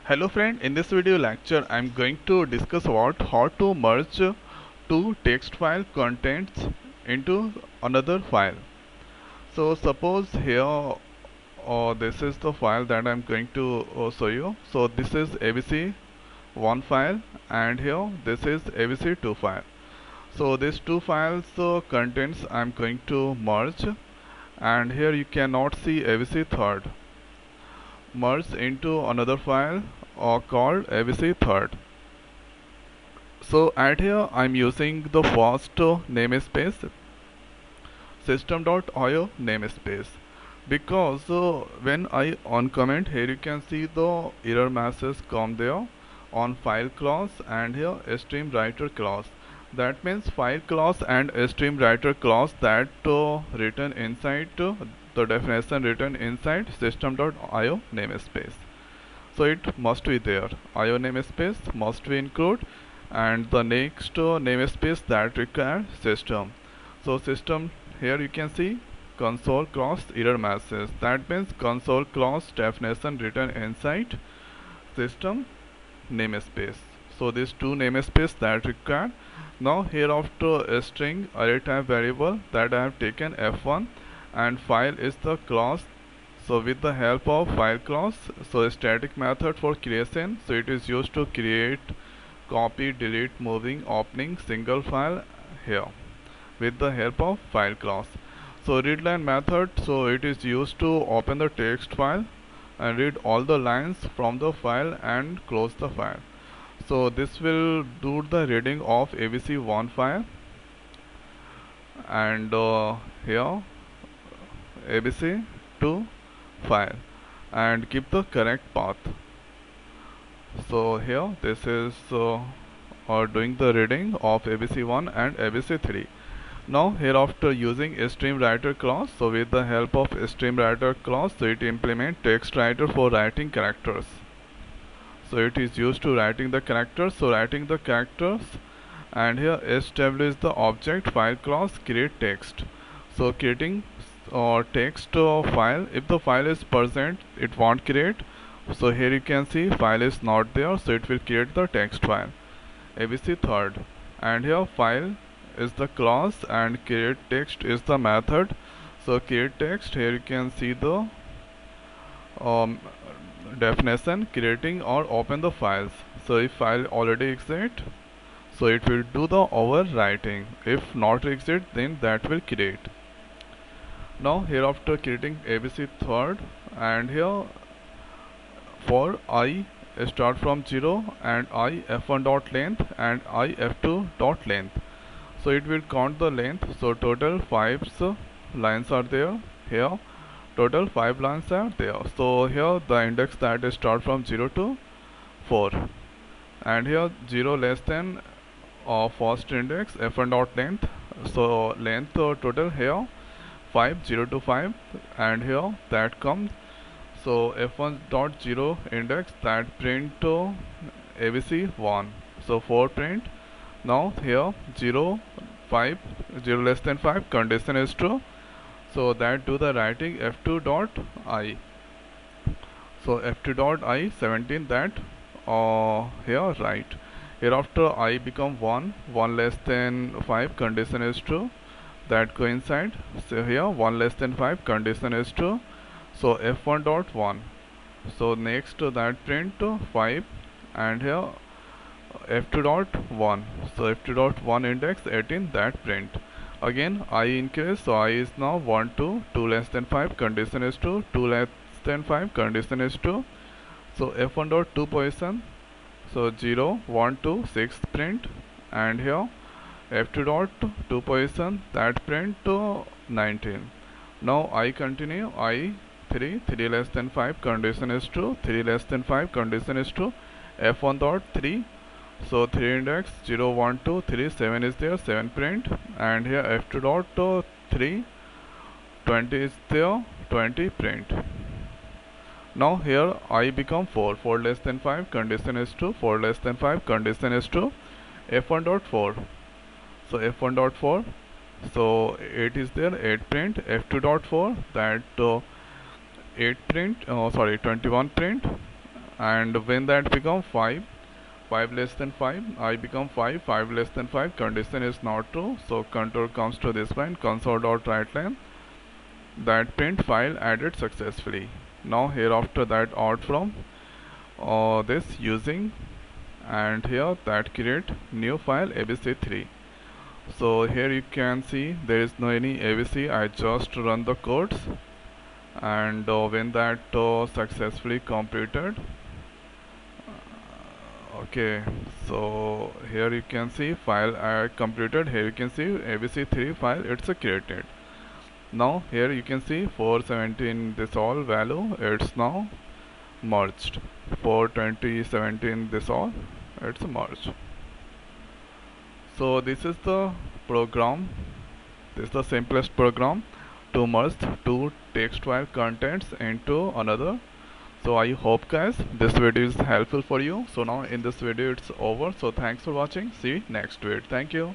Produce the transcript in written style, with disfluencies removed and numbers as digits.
Hello friend, in this video lecture I am going to discuss about how to merge two text file contents into another file. So suppose here this is the file that I am going to show you. So this is ABC1 file and here this is ABC2 file. So these two files contents I am going to merge, and here you cannot see ABC third. Merge into another file called ABC third. So at here I'm using the first namespace system.io namespace, because when I uncomment here you can see the error message come there on file class and here stream writer class. That means file class and stream writer class that written inside the definition written inside system.io namespace. So it must be there. IO namespace must be included, and the next namespace that require system. So system, here you can see console class error message. That means console class definition written inside system namespace. So these two namespace that require. Now here after a string array type variable that I have taken f1, and file is the class. So with the help of file class, so a static method for creation, so it is used to create, copy, delete, moving, opening single file here with the help of file class. So readline method, so it is used to open the text file and read all the lines from the file and close the file. So this will do the reading of ABC1 file, and here ABC2 file, and keep the correct path. So here this is doing the reading of ABC1 and ABC3. Now here after using a stream writer class, so with the help of a stream writer class, so it implement text writer for writing characters. So it is used to writing the characters, so writing the characters, and here SW is the object file class create text. So creating text file, if the file is present it won't create. So here you can see file is not there, so it will create the text file ABC third, and here file is the class and create text is the method. So create text, here you can see the definition creating or open the files. So if file already exist, so it will do the overwriting. If not exist, then that will create. Now here after creating ABC third, and here for I start from 0 and I f1 dot length and I f2 dot length. So it will count the length. So total 5 lines are there here. Total 5 lines are there. So here the index that start from 0 to 4, and here 0 less than first index f1 dot length. So length total here 5, 0 to 5, and here that comes. So f1 dot 0 index that print ABC1. So 4 print. Now here 0 5 0 less than 5 condition is true. So that do the writing f2 dot I. So f2 dot I 17 that here write. Hereafter I become 1 1 less than 5 condition is true, that coincide. So here 1 less than 5 condition is true. So f1 dot 1. So next that print 5, and here f2 dot 1. So f2 dot 1 index 18 that print. Again I increase, so I is now 1 2 2 less than 5 condition is true, 2 less than 5 condition is true. So f1 dot 2 position, so 0 1 2 6 print, and here f2 dot 2 position that print 19. Now I continue, I 3 3 less than 5 condition is true, 3 less than 5 condition is true, f1 dot 3. So 3 index 0 1 2 3 7 is there, 7 print, and here f2 dot 3 20 is there, 20 print. Now here I become 4 4 less than 5 condition is true, 4 less than 5 condition is true, f1 dot 4. So f1 dot 4, so 8 is there, 8 print, f2 dot 4 that 8 print, 21 print, and when that become 5, 5 less than 5, I become 5, 5 less than 5, condition is not true, so control comes to this line, console.writeLine, that print file added successfully. Now here after that out from this using, and here that create new file abc3. So here you can see there is no any abc, I just run the codes, and when that successfully completed, okay, so here you can see file completed, here you can see abc3 file it's created. Now here you can see 417 this all value it's now merged, 42017 this all it's merged. So this is the program, this is the simplest program to merge two text file contents into another. So I hope guys this video is helpful for you. So now in this video it's over, so thanks for watching, see you next video, thank you.